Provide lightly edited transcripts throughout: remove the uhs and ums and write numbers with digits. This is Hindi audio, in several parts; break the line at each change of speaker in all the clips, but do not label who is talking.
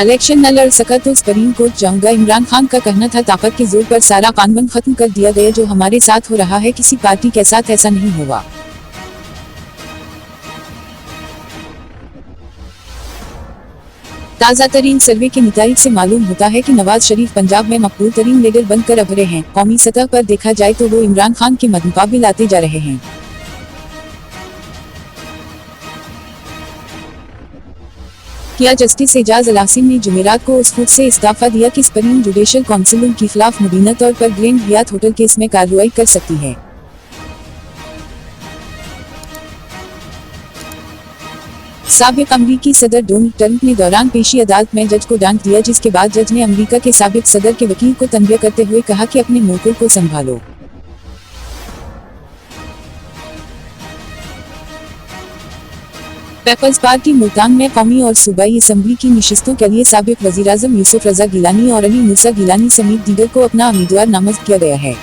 इलेक्शन न लड़ सका तो सुप्रीम कोर्ट जाऊंगा, इमरान खान का कहना था। ताकत के जोर पर सारा कानून खत्म कर दिया गया। जो हमारे साथ हो रहा है किसी पार्टी के साथ ऐसा नहीं होगा। ताज़ा तरीन सर्वे के नतीजे से मालूम होता है कि नवाज शरीफ पंजाब में मकबूल तरीन लीडर बनकर उभरे हैं। कौमी सतह पर देखा जाए तो वो इमरान खान के मद्देमुकाबिल आते जा रहे हैं। किया जस्टिस एजाज अल-आसिम ने जुमेरात को उस खुद से इस्तीफा दिया कि सुप्रीम जुडिशल काउंसिल उनके खिलाफ मुबीना तौर पर ग्रैंड हयात होटल केस में कार्रवाई कर सकती है। साबिक अमरीकी सदर डोनाल्ड ट्रंप ने दौरान पेशी अदालत में जज को डांट दिया, जिसके बाद जज ने अमरीका के साबिक सदर के वकील को तंबिया करते हुए कहा कि अपने मोकल को संभालो। पीपल्स पार्टी मुल्तान में कौमी और सूबाई असम्बली की नशिस्तों के लिए साबिक वजीराज़म यूसुफ रजा गिलानी और अली मूसा गिलानी समेत दीगर को अपना उम्मीदवार नामजद किया गया है।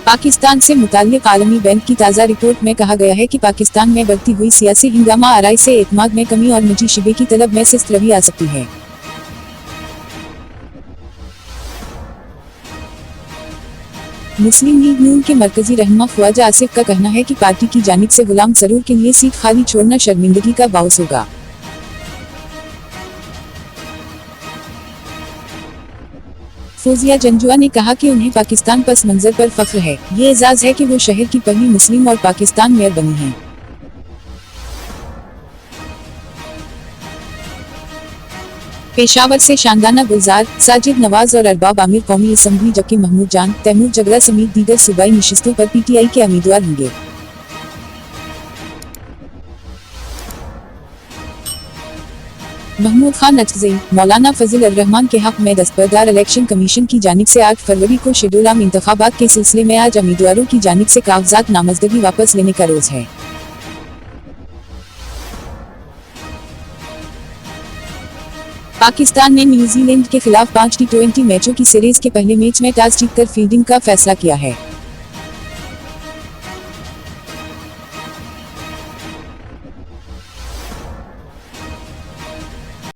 पाकिस्तान से मुताल्लिक आलमी बैंक की ताज़ा रिपोर्ट में कहा गया है कि पाकिस्तान में बढ़ती हुई सियासी हंगामा आराई से एतमाद में कमी और निजी शिबे की तलब में सुस्त रवि आ सकती है। मुस्लिम लीग नून के मरकजी रहनुमा ख्वाजा आसिफ का कहना है कि पार्टी की जानिब से गुलाम सरूर के लिए सीट खाली छोड़ना शर्मिंदगी का बाउस होगा। फौजिया जंजुआ ने कहा कि उन्हें पाकिस्तान पस मंजर पर फख्र है। ये एजाज है कि वो शहर की पहली मुस्लिम और पाकिस्तान मेयर बनी हैं। पेशावर से शानदाना गुलजार, साजिद नवाज और अरबाब आमिर कौमी असम्बली, जबकि महमूद जान, तैमूर जगरा समेत दीगर सूबाई नशिस्तों पर पीटीआई के उम्मीदवार होंगे। महमूद खान अचकज़ई, मौलाना फजल अर-रहमान के हक में दस्तबरदार इलेक्शन कमीशन की जानिब से 8 फरवरी को शेड्यूल आम इंतखाबात के सिलसिले में आज उम्मीदवारों की जानिब से कागजात नामजदगी वापस लेने का रोज है। पाकिस्तान ने न्यूजीलैंड के खिलाफ 5 टी20 मैचों की सीरीज के पहले मैच में टॉस जीतकर फील्डिंग का फैसला किया है।